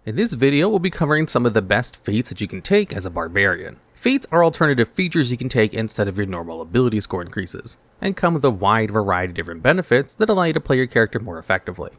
In this video, we'll be covering some of the best feats that you can take as a Barbarian. Feats are alternative features you can take instead of your normal ability score increases, and come with a wide variety of different benefits that allow you to play your character more effectively.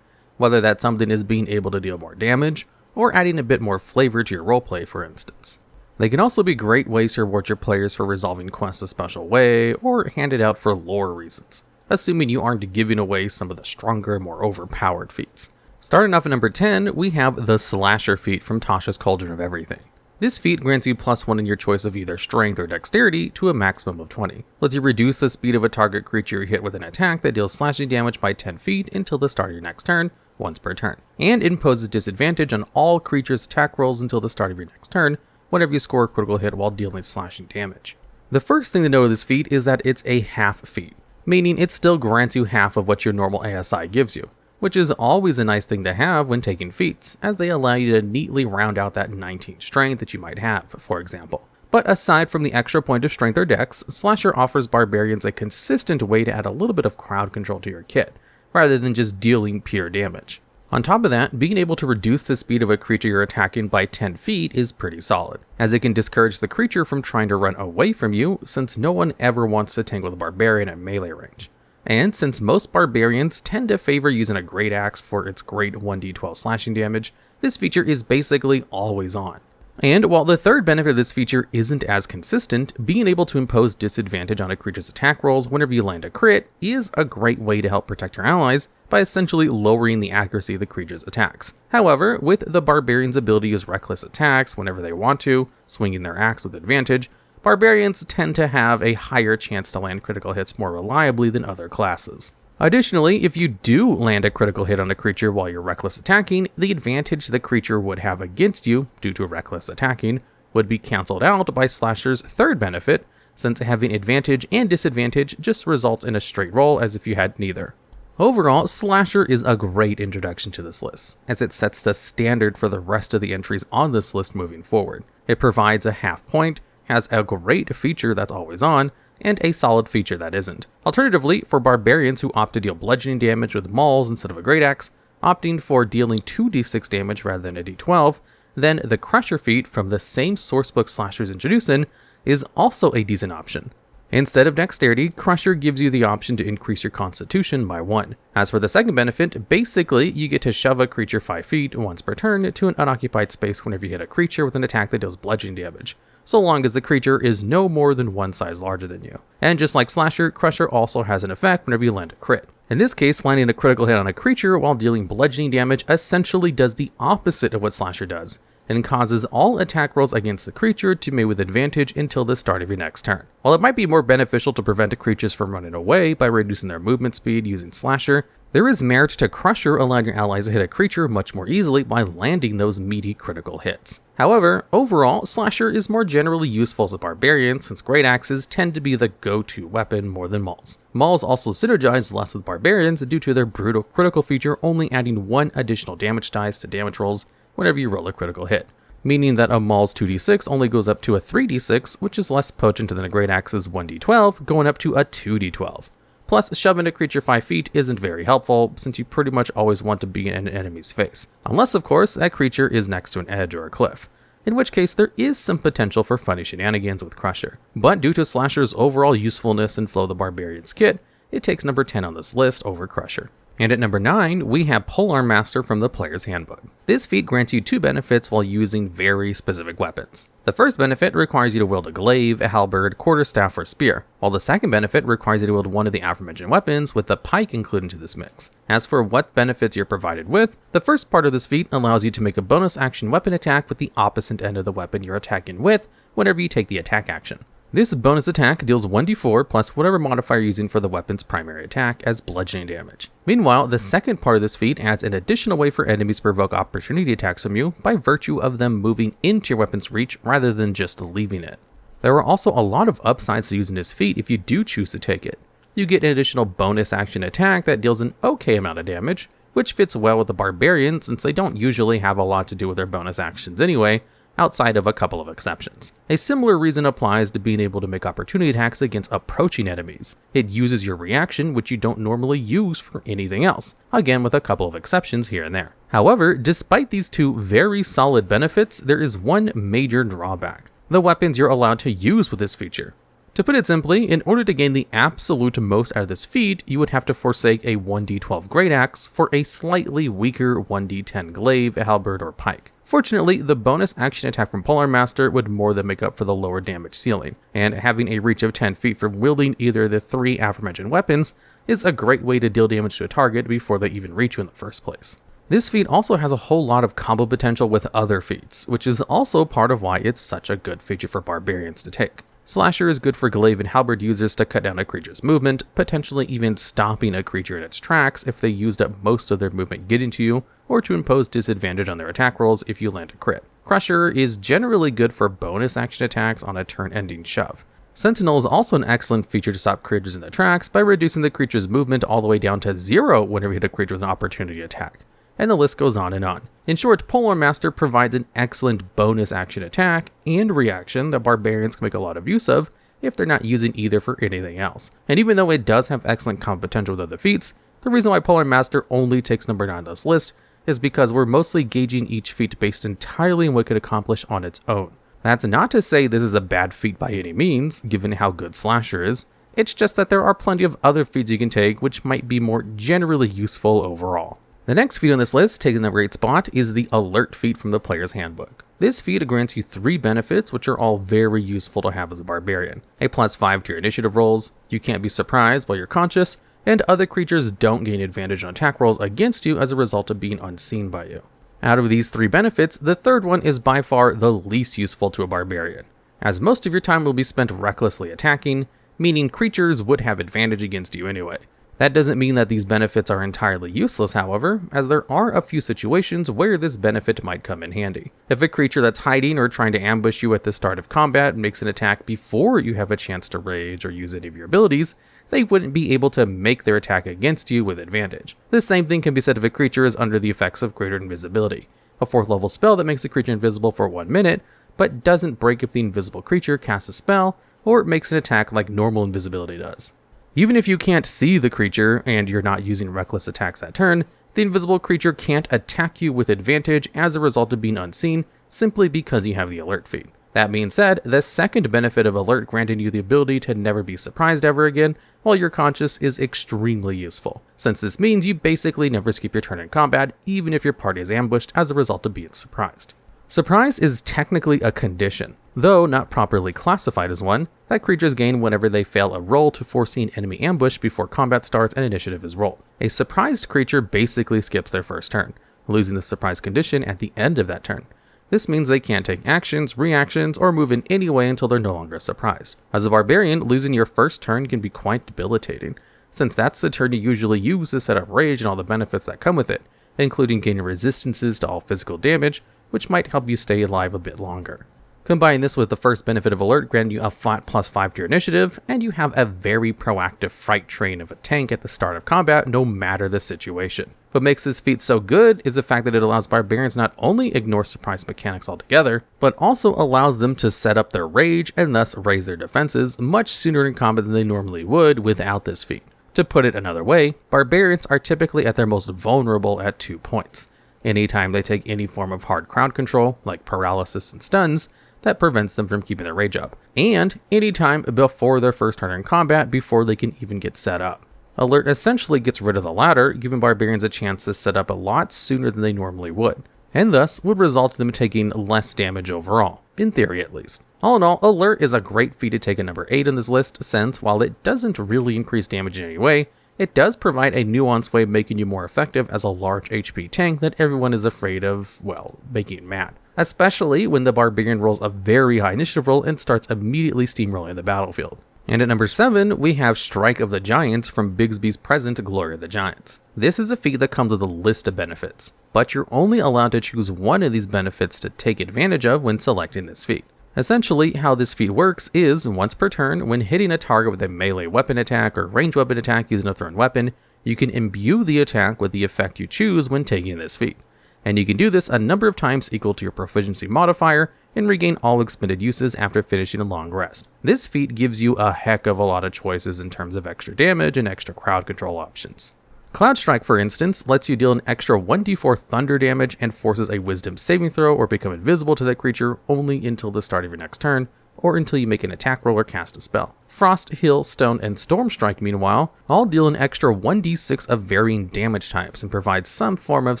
Whether that something is being able to deal more damage, or adding a bit more flavor to your roleplay, for instance. They can also be great ways to reward your players for resolving quests a special way, or handed out for lore reasons, assuming you aren't giving away some of the stronger, more overpowered feats. Starting off at number 10, we have the Slasher feat from Tasha's Cauldron of Everything. This feat grants you +1 in your choice of either strength or dexterity to a maximum of 20. Lets you reduce the speed of a target creature you hit with an attack that deals slashing damage by 10 feet until the start of your next turn, once per turn. And imposes disadvantage on all creatures' attack rolls until the start of your next turn, whenever you score a critical hit while dealing slashing damage. The first thing to note of this feat is that it's a half feat, meaning it still grants you half of what your normal ASI gives you, which is always a nice thing to have when taking feats, as they allow you to neatly round out that 19 strength that you might have, for example. But aside from the extra point of strength or dex, Slasher offers Barbarians a consistent way to add a little bit of crowd control to your kit, rather than just dealing pure damage. On top of that, being able to reduce the speed of a creature you're attacking by 10 feet is pretty solid, as it can discourage the creature from trying to run away from you, since no one ever wants to tangle with a Barbarian at melee range. And since most Barbarians tend to favor using a great axe for its great 1d12 slashing damage, this feature is basically always on. And while the third benefit of this feature isn't as consistent, being able to impose disadvantage on a creature's attack rolls whenever you land a crit is a great way to help protect your allies by essentially lowering the accuracy of the creature's attacks. However, with the Barbarian's ability to use reckless attacks whenever they want to, swinging their axe with advantage, Barbarians tend to have a higher chance to land critical hits more reliably than other classes. Additionally, if you do land a critical hit on a creature while you're reckless attacking, the advantage the creature would have against you, due to reckless attacking, would be cancelled out by Slasher's third benefit, since having advantage and disadvantage just results in a straight roll as if you had neither. Overall, Slasher is a great introduction to this list, as it sets the standard for the rest of the entries on this list moving forward. It provides a half point, has a great feature that's always on, and a solid feature that isn't. Alternatively, for Barbarians who opt to deal bludgeoning damage with mauls instead of a great axe, opting for dealing 2d6 damage rather than a d12, then the Crusher feat from the same sourcebook Slasher's introducing is also a decent option. Instead of dexterity, Crusher gives you the option to increase your constitution by 1. As for the second benefit, basically you get to shove a creature 5 feet once per turn to an unoccupied space whenever you hit a creature with an attack that deals bludgeoning damage, so long as the creature is no more than one size larger than you. And just like Slasher, Crusher also has an effect whenever you land a crit. In this case, landing a critical hit on a creature while dealing bludgeoning damage essentially does the opposite of what Slasher does, and causes all attack rolls against the creature to be made with advantage until the start of your next turn. While it might be more beneficial to prevent creatures from running away by reducing their movement speed using Slasher, there is merit to Crusher allowing your allies to hit a creature much more easily by landing those meaty critical hits. However, overall, Slasher is more generally useful as a Barbarian since great axes tend to be the go-to weapon more than mauls. Mauls also synergize less with Barbarians due to their brutal critical feature only adding 1 additional damage dice to damage rolls whenever you roll a critical hit, meaning that a maul's 2d6 only goes up to a 3d6, which is less potent than a great axe's 1d12, going up to a 2d12. Plus, shoving a creature 5 feet isn't very helpful, since you pretty much always want to be in an enemy's face, unless of course that creature is next to an edge or a cliff, in which case there is some potential for funny shenanigans with Crusher. But due to Slasher's overall usefulness and flow of the Barbarian's kit, it takes number 10 on this list over Crusher. And at number 9, we have Polearm Master from the Player's Handbook. This feat grants you 2 benefits while using very specific weapons. The first benefit requires you to wield a glaive, a halberd, quarterstaff, or spear, while the second benefit requires you to wield one of the aforementioned weapons with the pike included into this mix. As for what benefits you're provided with, the first part of this feat allows you to make a bonus action weapon attack with the opposite end of the weapon you're attacking with whenever you take the attack action. This bonus attack deals 1d4 plus whatever modifier you're using for the weapon's primary attack as bludgeoning damage. Meanwhile, the second part of this feat adds an additional way for enemies to provoke opportunity attacks from you by virtue of them moving into your weapon's reach rather than just leaving it. There are also a lot of upsides to using this feat if you do choose to take it. You get an additional bonus action attack that deals an okay amount of damage, which fits well with the Barbarian since they don't usually have a lot to do with their bonus actions anyway, outside of a couple of exceptions. A similar reason applies to being able to make opportunity attacks against approaching enemies. It uses your reaction, which you don't normally use for anything else, again with a couple of exceptions here and there. However, despite these two very solid benefits, there is one major drawback: the weapons you're allowed to use with this feature. To put it simply, in order to gain the absolute most out of this feat, you would have to forsake a 1d12 Great Axe for a slightly weaker 1d10 Glaive, Halberd, or Pike. Fortunately, the bonus action attack from Polearm Master would more than make up for the lower damage ceiling, and having a reach of 10 feet from wielding either of the three aforementioned weapons is a great way to deal damage to a target before they even reach you in the first place. This feat also has a whole lot of combo potential with other feats, which is also part of why it's such a good feature for barbarians to take. Slasher is good for glaive and halberd users to cut down a creature's movement, potentially even stopping a creature in its tracks if they used up most of their movement getting to you, or to impose disadvantage on their attack rolls if you land a crit. Crusher is generally good for bonus action attacks on a turn-ending shove. Sentinel is also an excellent feature to stop creatures in their tracks by reducing the creature's movement all the way down to 0 whenever you hit a creature with an opportunity attack. And the list goes on and on. In short, Polearm Master provides an excellent bonus action attack and reaction that barbarians can make a lot of use of if they're not using either for anything else. And even though it does have excellent combo potential with other feats, the reason why Polearm Master only takes number 9 on this list is because we're mostly gauging each feat based entirely on what it could accomplish on its own. That's not to say this is a bad feat by any means, given how good Slasher is. It's just that there are plenty of other feats you can take which might be more generally useful overall. The next feat on this list, taking the number 8 spot, is the Alert feat from the Player's Handbook. This feat grants you 3 benefits which are all very useful to have as a barbarian. A +5 to your initiative rolls, you can't be surprised while you're conscious, and other creatures don't gain advantage on attack rolls against you as a result of being unseen by you. Out of these 3 benefits, the third one is by far the least useful to a barbarian, as most of your time will be spent recklessly attacking, meaning creatures would have advantage against you anyway. That doesn't mean that these benefits are entirely useless, however, as there are a few situations where this benefit might come in handy. If a creature that's hiding or trying to ambush you at the start of combat makes an attack before you have a chance to rage or use any of your abilities, they wouldn't be able to make their attack against you with advantage. The same thing can be said if a creature is under the effects of greater invisibility, a 4th level spell that makes the creature invisible for 1 minute, but doesn't break if the invisible creature casts a spell or makes an attack like normal invisibility does. Even if you can't see the creature and you're not using reckless attacks that turn, the invisible creature can't attack you with advantage as a result of being unseen simply because you have the alert feat. That being said, the second benefit of alert granting you the ability to never be surprised ever again while you're conscious is extremely useful, since this means you basically never skip your turn in combat even if your party is ambushed as a result of being surprised. Surprise is technically a condition, though not properly classified as one, that creatures gain whenever they fail a roll to foresee an enemy ambush before combat starts and initiative is rolled. A surprised creature basically skips their first turn, losing the surprise condition at the end of that turn. This means they can't take actions, reactions, or move in any way until they're no longer surprised. As a barbarian, losing your first turn can be quite debilitating, since that's the turn you usually use to set up rage and all the benefits that come with it, including gaining resistances to all physical damage, which might help you stay alive a bit longer. Combine this with the first benefit of alert granting you a flat +5 to your initiative, and you have a very proactive fright train of a tank at the start of combat no matter the situation. What makes this feat so good is the fact that it allows barbarians not only ignore surprise mechanics altogether, but also allows them to set up their rage and thus raise their defenses much sooner in combat than they normally would without this feat. To put it another way, barbarians are typically at their most vulnerable at 2 points. Anytime they take any form of hard crowd control, like paralysis and stuns, that prevents them from keeping their rage up, and anytime before their first turn in combat before they can even get set up. Alert essentially gets rid of the latter, giving barbarians a chance to set up a lot sooner than they normally would, and thus would result in them taking less damage overall, in theory at least. All in all, Alert is a great feat to take at number 8 on this list, since while it doesn't really increase damage in any way, it does provide a nuanced way of making you more effective as a large HP tank that everyone is afraid of, well, making mad. Especially when the barbarian rolls a very high initiative roll and starts immediately steamrolling the battlefield. And at number 7, we have Strike of the Giants from Bigsby's present Glory of the Giants. This is a feat that comes with a list of benefits, but you're only allowed to choose one of these benefits to take advantage of when selecting this feat. Essentially, how this feat works is, once per turn, when hitting a target with a melee weapon attack or ranged weapon attack using a thrown weapon, you can imbue the attack with the effect you choose when taking this feat. and you can do this a number of times equal to your proficiency modifier and regain all expended uses after finishing a long rest. This feat gives you a heck of a lot of choices in terms of extra damage and extra crowd control options. Cloud Strike, for instance, lets you deal an extra 1d4 thunder damage and forces a wisdom saving throw or become invisible to that creature only until the start of your next turn, or until you make an attack roll or cast a spell. Frost, Hail, Stone, and Storm Strike, meanwhile, all deal an extra 1d6 of varying damage types and provide some form of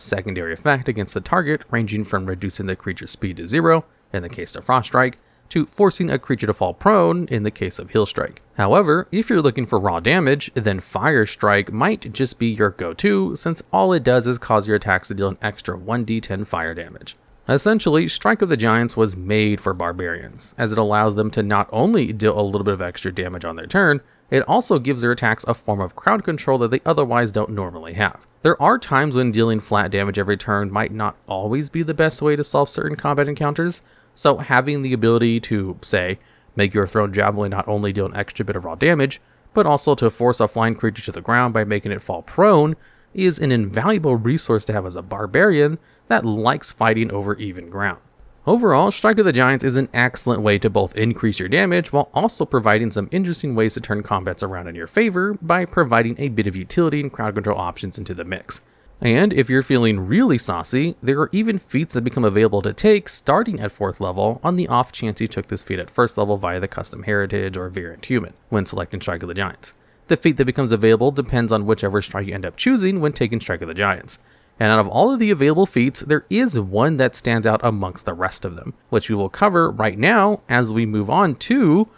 secondary effect against the target, ranging from reducing the creature's speed to 0, in the case of Frost Strike, to forcing a creature to fall prone in the case of Hail Strike. However, if you're looking for raw damage, then Fire Strike might just be your go-to, since all it does is cause your attacks to deal an extra 1d10 fire damage. Essentially, Strike of the Giants was made for barbarians, as it allows them to not only deal a little bit of extra damage on their turn, it also gives their attacks a form of crowd control that they otherwise don't normally have. There are times when dealing flat damage every turn might not always be the best way to solve certain combat encounters, so having the ability to, say, make your thrown javelin not only deal an extra bit of raw damage, but also to force a flying creature to the ground by making it fall prone, is an invaluable resource to have as a barbarian that likes fighting over even ground. Overall, Strike of the Giants is an excellent way to both increase your damage while also providing some interesting ways to turn combats around in your favor by providing a bit of utility and crowd control options into the mix. And if you're feeling really saucy, there are even feats that become available to take starting at 4th level on the off chance you took this feat at 1st level via the custom heritage or variant human when selecting Strike of the Giants. The feat that becomes available depends on whichever strike you end up choosing when taking Strike of the Giants. And out of all of the available feats, there is one that stands out amongst the rest of them, which we will cover right now as we move on to,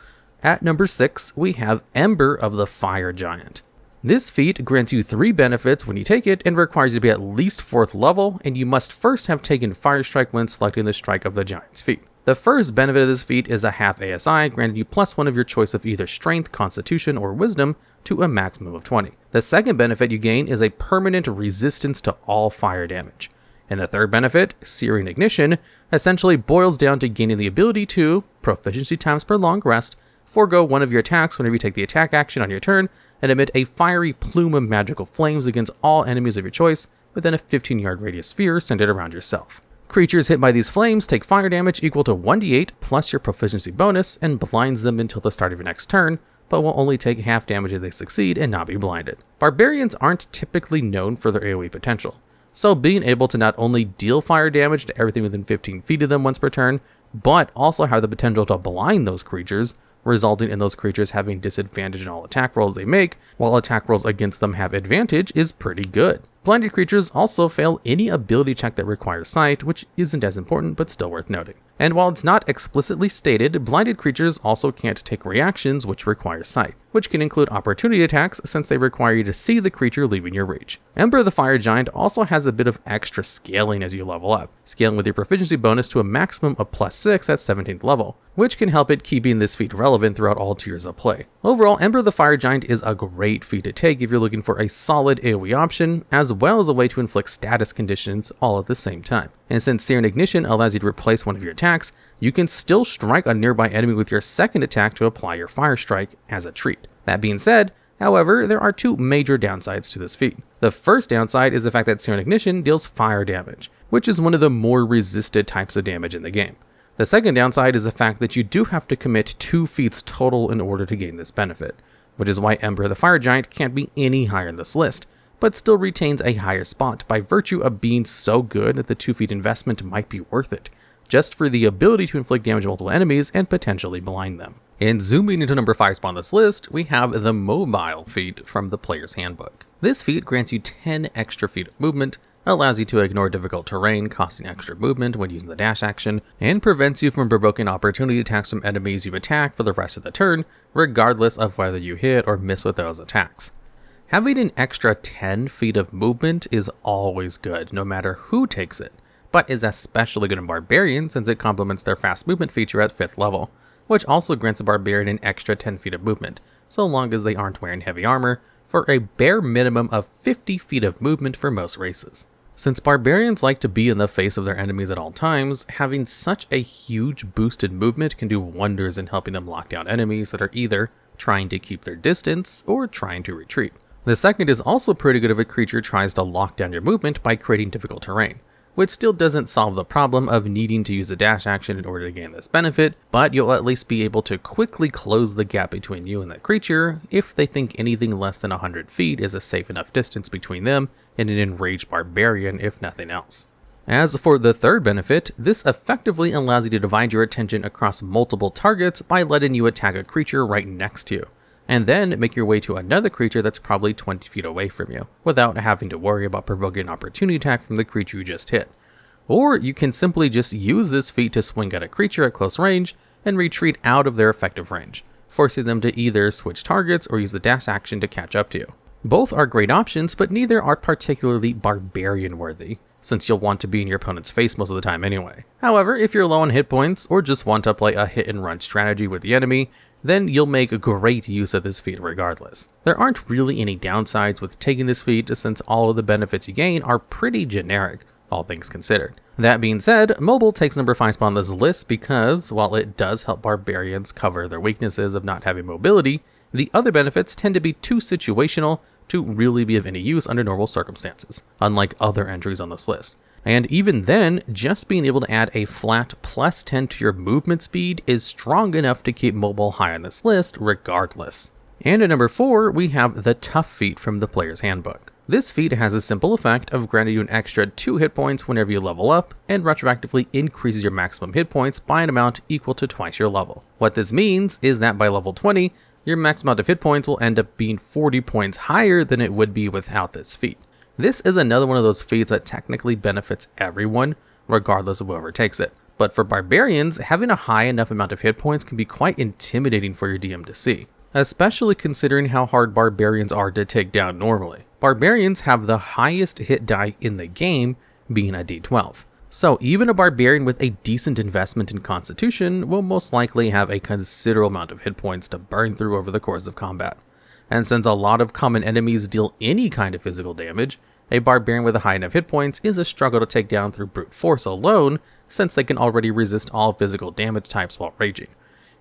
at number 6, we have Ember of the Fire Giant. This feat grants you 3 benefits when you take it and requires you to be at least 4th level, and you must first have taken Fire Strike when selecting the Strike of the Giants feat. The first benefit of this feat is a half ASI, granting you +1 of your choice of either Strength, Constitution, or Wisdom to a maximum of 20. The second benefit you gain is a permanent resistance to all fire damage. And the third benefit, Searing Ignition, essentially boils down to gaining the ability to, proficiency times per long rest, forego one of your attacks whenever you take the attack action on your turn, and emit a fiery plume of magical flames against all enemies of your choice within a 15-yard radius sphere centered around yourself. Creatures hit by these flames take fire damage equal to 1d8 plus your proficiency bonus and blinds them until the start of your next turn, but will only take half damage if they succeed and not be blinded. Barbarians aren't typically known for their AoE potential, so being able to not only deal fire damage to everything within 15 feet of them once per turn, but also have the potential to blind those creatures, resulting in those creatures having disadvantage in all attack rolls they make, while attack rolls against them have advantage, is pretty good. Blinded creatures also fail any ability check that requires sight, which isn't as important but still worth noting. And while it's not explicitly stated, blinded creatures also can't take reactions which require sight, which can include opportunity attacks since they require you to see the creature leaving your reach. Ember the Fire Giant also has a bit of extra scaling as you level up, scaling with your proficiency bonus to a maximum of +6 at 17th level, which can help it keeping this feat relevant throughout all tiers of play. Overall, Ember the Fire Giant is a great feat to take if you're looking for a solid AoE option, as well as a way to inflict status conditions all at the same time. And since Searing Ignition allows you to replace one of your attacks, you can still strike a nearby enemy with your second attack to apply your Fire Strike as a treat. That being said, however, there are 2 major downsides to this feat. The first downside is the fact that Searing Ignition deals fire damage, which is one of the more resisted types of damage in the game. The second downside is the fact that you do have to commit 2 feats total in order to gain this benefit, which is why Ember the Fire Giant can't be any higher in this list, but still retains a higher spot by virtue of being so good that the 2 feat investment might be worth it, just for the ability to inflict damage to multiple enemies and potentially blind them. And zooming into number 5 spot on this list, we have the Mobile feat from the Player's Handbook. This feat grants you 10 extra feet of movement, allows you to ignore difficult terrain, costing extra movement when using the dash action, and prevents you from provoking opportunity attacks from enemies you attack for the rest of the turn, regardless of whether you hit or miss with those attacks. Having an extra 10 feet of movement is always good, no matter who takes it, but is especially good in Barbarian since it complements their fast movement feature at 5th level, which also grants a Barbarian an extra 10 feet of movement, so long as they aren't wearing heavy armor, for a bare minimum of 50 feet of movement for most races. Since Barbarians like to be in the face of their enemies at all times, having such a huge boosted movement can do wonders in helping them lock down enemies that are either trying to keep their distance or trying to retreat. The second is also pretty good if a creature tries to lock down your movement by creating difficult terrain, which still doesn't solve the problem of needing to use a dash action in order to gain this benefit, but you'll at least be able to quickly close the gap between you and that creature if they think anything less than 100 feet is a safe enough distance between them and an enraged barbarian if nothing else. As for the third benefit, this effectively allows you to divide your attention across multiple targets by letting you attack a creature right next to you, and then make your way to another creature that's probably 20 feet away from you, without having to worry about provoking an opportunity attack from the creature you just hit. Or you can simply just use this feat to swing at a creature at close range and retreat out of their effective range, forcing them to either switch targets or use the dash action to catch up to you. Both are great options, but neither are particularly barbarian worthy, since you'll want to be in your opponent's face most of the time anyway. However, if you're low on hit points or just want to play a hit and run strategy with the enemy, then you'll make great use of this feat regardless. There aren't really any downsides with taking this feat, since all of the benefits you gain are pretty generic, all things considered. That being said, mobile takes number 5 spot on this list because, while it does help barbarians cover their weaknesses of not having mobility, the other benefits tend to be too situational to really be of any use under normal circumstances, unlike other entries on this list. And even then, just being able to add a flat +10 to your movement speed is strong enough to keep mobile high on this list regardless. And at number 4, we have the Tough feat from the Player's Handbook. This feat has a simple effect of granting you an extra 2 hit points whenever you level up, and retroactively increases your maximum hit points by an amount equal to twice your level. What this means is that by level 20, your max amount of hit points will end up being 40 points higher than it would be without this feat. This is another one of those feats that technically benefits everyone, regardless of whoever takes it. But for barbarians, having a high enough amount of hit points can be quite intimidating for your DM to see, especially considering how hard barbarians are to take down normally. Barbarians have the highest hit die in the game, being a d12. So even a barbarian with a decent investment in constitution will most likely have a considerable amount of hit points to burn through over the course of combat. And since a lot of common enemies deal any kind of physical damage, a barbarian with a high enough hit points is a struggle to take down through brute force alone, since they can already resist all physical damage types while raging.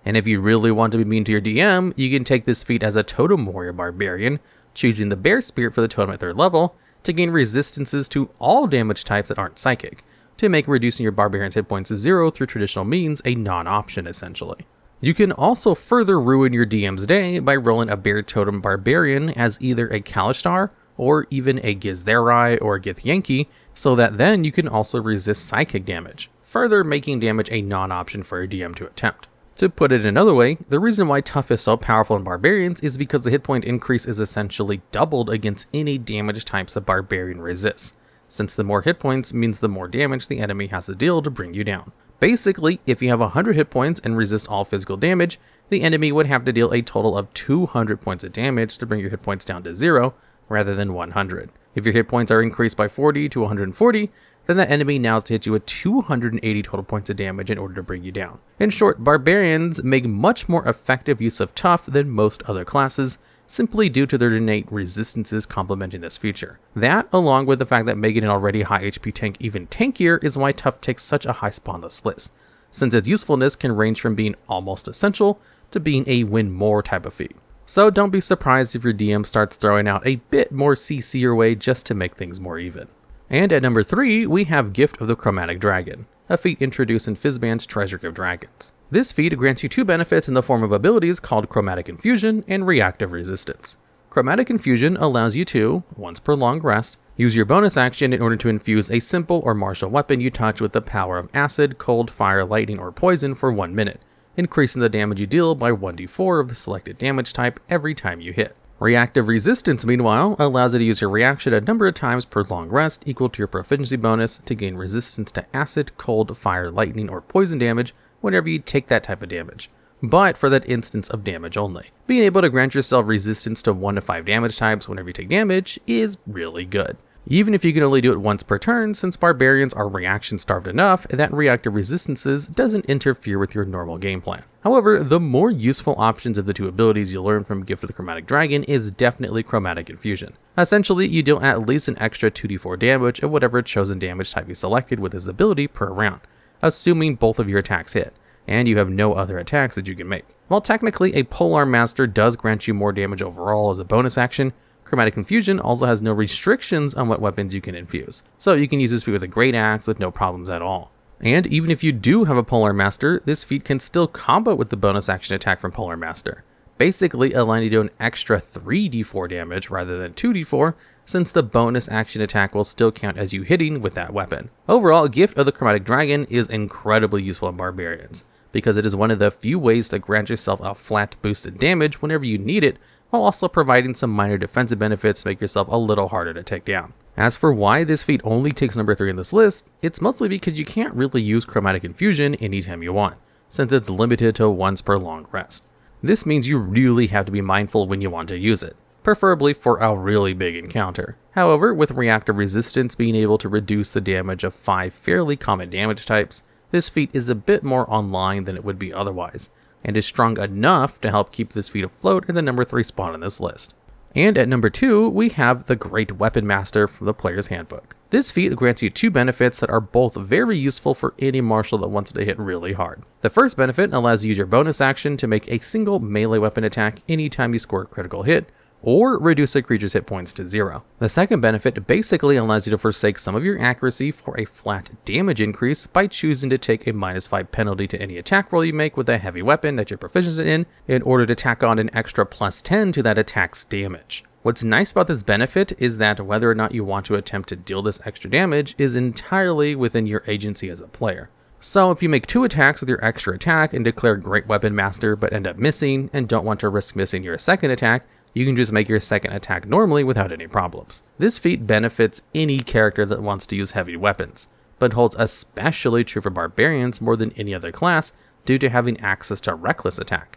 And if you really want to be mean to your DM, you can take this feat as a totem warrior barbarian, choosing the bear spirit for the totem at 3rd level, to gain resistances to all damage types that aren't psychic, to make reducing your barbarian's hit points to 0 through traditional means a non-option essentially. You can also further ruin your DM's day by rolling a bear totem barbarian as either a Kalishtar or even a Githzerai or a Githyanki, so that then you can also resist psychic damage, further making damage a non-option for your DM to attempt. To put it another way, the reason why Tough is so powerful in barbarians is because the hit point increase is essentially doubled against any damage types a barbarian resists, since the more hit points means the more damage the enemy has to deal to bring you down. Basically, if you have 100 hit points and resist all physical damage, the enemy would have to deal a total of 200 points of damage to bring your hit points down to 0, rather than 100. If your hit points are increased by 40 to 140, then the enemy now has to hit you with 280 total points of damage in order to bring you down. In short, barbarians make much more effective use of Tough than most other classes, simply due to their innate resistances complementing this feature. That, along with the fact that making an already high HP tank even tankier, is why Tough takes such a high spot on this list, since its usefulness can range from being almost essential to being a win more type of feat. So don't be surprised if your DM starts throwing out a bit more CC your way just to make things more even. And at number 3, we have Gift of the Chromatic Dragon, a feat introduced in Fizban's Treasury of Dragons. This feat grants you 2 benefits in the form of abilities called Chromatic Infusion and Reactive Resistance. Chromatic Infusion allows you to, once per long rest, use your bonus action in order to infuse a simple or martial weapon you touch with the power of acid, cold, fire, lightning, or poison for 1 minute, increasing the damage you deal by 1d4 of the selected damage type every time you hit. Reactive Resistance, meanwhile, allows you to use your reaction a number of times per long rest equal to your proficiency bonus to gain resistance to acid, cold, fire, lightning, or poison damage whenever you take that type of damage, but for that instance of damage only. Being able to grant yourself resistance to 1 to 5 damage types whenever you take damage is really good, even if you can only do it once per turn, since barbarians are reaction starved enough that reactive resistances doesn't interfere with your normal game plan. However, the more useful options of the 2 abilities you learn from Gift of the Chromatic Dragon is definitely Chromatic Infusion. Essentially, you deal at least an extra 2d4 damage of whatever chosen damage type you selected with this ability per round, assuming both of your attacks hit, and you have no other attacks that you can make. While technically a Polearm Master does grant you more damage overall as a bonus action, Chromatic Infusion also has no restrictions on what weapons you can infuse, so you can use this feat with a Great Axe with no problems at all. And even if you do have a Polearm Master, this feat can still combo with the bonus action attack from Polearm Master, basically allowing you to do an extra 3d4 damage rather than 2d4, since the bonus action attack will still count as you hitting with that weapon. Overall, Gift of the Chromatic Dragon is incredibly useful in Barbarians, because it is one of the few ways to grant yourself a flat boost in damage whenever you need it, while also providing some minor defensive benefits to make yourself a little harder to take down. As for why this feat only takes number 3 in this list, it's mostly because you can't really use Chromatic Infusion anytime you want, since it's limited to once per long rest. This means you really have to be mindful when you want to use it, preferably for a really big encounter. However, with Reactive Resistance being able to reduce the damage of 5 fairly common damage types, this feat is a bit more online than it would be otherwise, and is strong enough to help keep this feat afloat in the number 3 spot on this list. And at number 2, we have the Great Weapon Master from the Player's Handbook. This feat grants you 2 benefits that are both very useful for any martial that wants to hit really hard. The first benefit allows you to use your bonus action to make a single melee weapon attack anytime you score a critical hit, or reduce a creature's hit points to 0. The second benefit basically allows you to forsake some of your accuracy for a flat damage increase by choosing to take a -5 penalty to any attack roll you make with a heavy weapon that you're proficient in order to tack on an extra +10 to that attack's damage. What's nice about this benefit is that whether or not you want to attempt to deal this extra damage is entirely within your agency as a player. So if you make 2 attacks with your extra attack and declare Great Weapon Master but end up missing and don't want to risk missing your second attack, you can just make your second attack normally without any problems. This feat benefits any character that wants to use heavy weapons, but holds especially true for Barbarians more than any other class due to having access to Reckless Attack.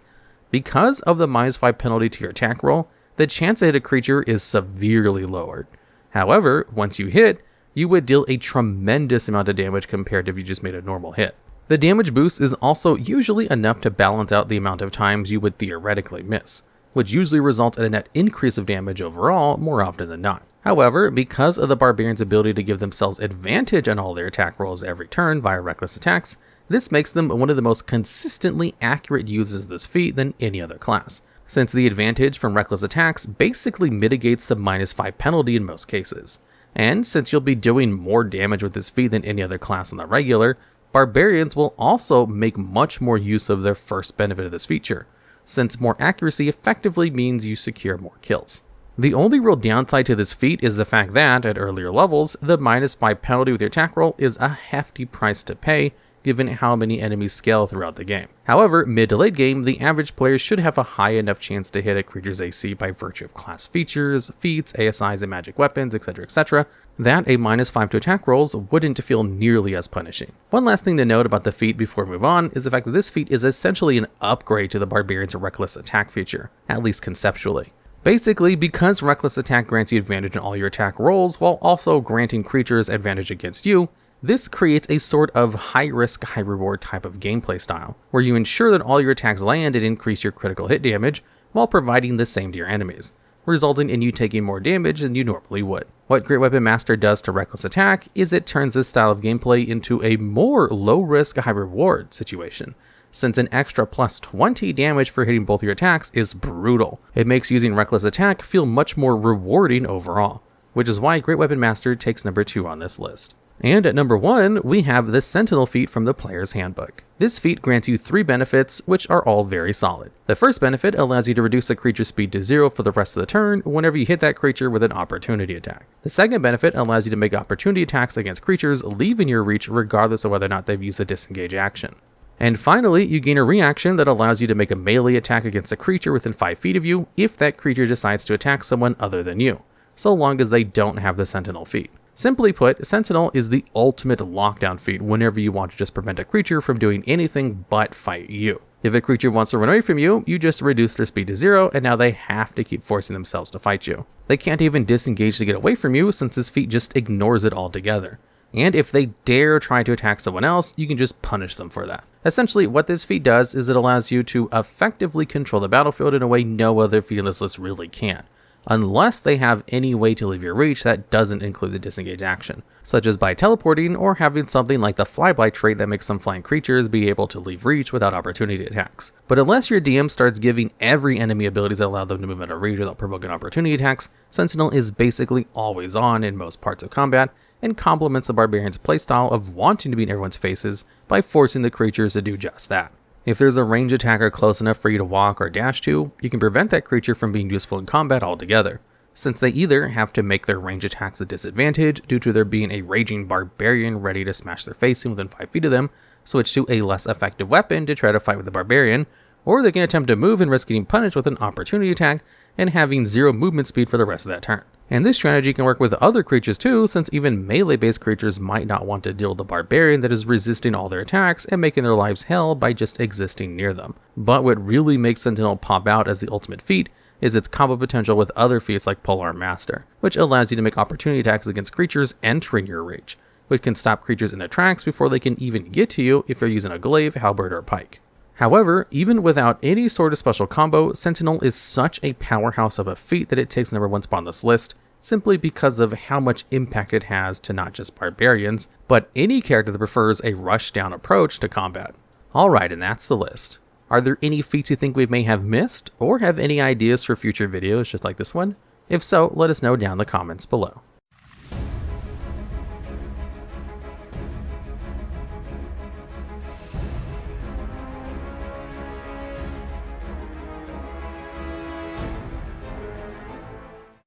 Because of the -5 penalty to your attack roll, the chance to hit a creature is severely lowered. However, once you hit, you would deal a tremendous amount of damage compared to if you just made a normal hit. The damage boost is also usually enough to balance out the amount of times you would theoretically miss, which usually results in a net increase of damage overall more often than not. However, because of the Barbarian's ability to give themselves advantage on all their attack rolls every turn via reckless attacks, this makes them one of the most consistently accurate users of this feat than any other class, since the advantage from reckless attacks basically mitigates the -5 penalty in most cases. And since you'll be doing more damage with this feat than any other class on the regular, Barbarians will also make much more use of their first benefit of this feature, since more accuracy effectively means you secure more kills. The only real downside to this feat is the fact that, at earlier levels, the -5 penalty with your attack roll is a hefty price to pay, given how many enemies scale throughout the game. However, mid to late game, the average player should have a high enough chance to hit a creature's AC by virtue of class features, feats, ASIs, and magic weapons, etc., that a -5 to attack rolls wouldn't feel nearly as punishing. One last thing to note about the feat before we move on is the fact that this feat is essentially an upgrade to the Barbarian's reckless attack feature, at least conceptually. Basically, because reckless attack grants you advantage on all your attack rolls while also granting creatures advantage against you, this creates a sort of high-risk, high-reward type of gameplay style, where you ensure that all your attacks land and increase your critical hit damage while providing the same to your enemies, resulting in you taking more damage than you normally would. What Great Weapon Master does to reckless attack is it turns this style of gameplay into a more low-risk, high-reward situation, since an extra +20 damage for hitting both your attacks is brutal. It makes using reckless attack feel much more rewarding overall, which is why Great Weapon Master takes number 2 on this list. And at number 1, we have the Sentinel feat from the Player's Handbook. This feat grants you 3 benefits, which are all very solid. The first benefit allows you to reduce a creature's speed to 0 for the rest of the turn whenever you hit that creature with an opportunity attack. The second benefit allows you to make opportunity attacks against creatures leaving your reach regardless of whether or not they've used the disengage action. And finally, you gain a reaction that allows you to make a melee attack against a creature within 5 feet of you if that creature decides to attack someone other than you, so long as they don't have the Sentinel feat. Simply put, Sentinel is the ultimate lockdown feat whenever you want to just prevent a creature from doing anything but fight you. If a creature wants to run away from you, you just reduce their speed to 0, and now they have to keep forcing themselves to fight you. They can't even disengage to get away from you since this feat just ignores it altogether. And if they dare try to attack someone else, you can just punish them for that. Essentially, what this feat does is it allows you to effectively control the battlefield in a way no other feat in this list really can, unless they have any way to leave your reach that doesn't include the disengage action. such as by teleporting or having something like the flyby trait that makes some flying creatures be able to leave reach without opportunity attacks. But unless your DM starts giving every enemy abilities that allow them to move out of range without provoking opportunity attacks, Sentinel is basically always on in most parts of combat, and complements the Barbarian's playstyle of wanting to be in everyone's faces by forcing the creatures to do just that. If there's a ranged attacker close enough for you to walk or dash to, you can prevent that creature from being useful in combat altogether, since they either have to make their range attacks a disadvantage due to there being a raging Barbarian ready to smash their face in within 5 feet of them, switch to a less effective weapon to try to fight with the Barbarian, or they can attempt to move and risk getting punished with an opportunity attack and having 0 movement speed for the rest of that turn. And this strategy can work with other creatures too, since even melee-based creatures might not want to deal with the Barbarian that is resisting all their attacks and making their lives hell by just existing near them. But what really makes Sentinel pop out as the ultimate feat is its combo potential with other feats like Polearm Master, which allows you to make opportunity attacks against creatures entering your reach, which can stop creatures in their tracks before they can even get to you if you're using a glaive, halberd, or pike. However, even without any sort of special combo, Sentinel is such a powerhouse of a feat that it takes number 1 spot on this list, simply because of how much impact it has to not just Barbarians, but any character that prefers a rush-down approach to combat. Alright, and that's the list. Are there any feats you think we may have missed, or have any ideas for future videos just like this one? If so, let us know down in the comments below.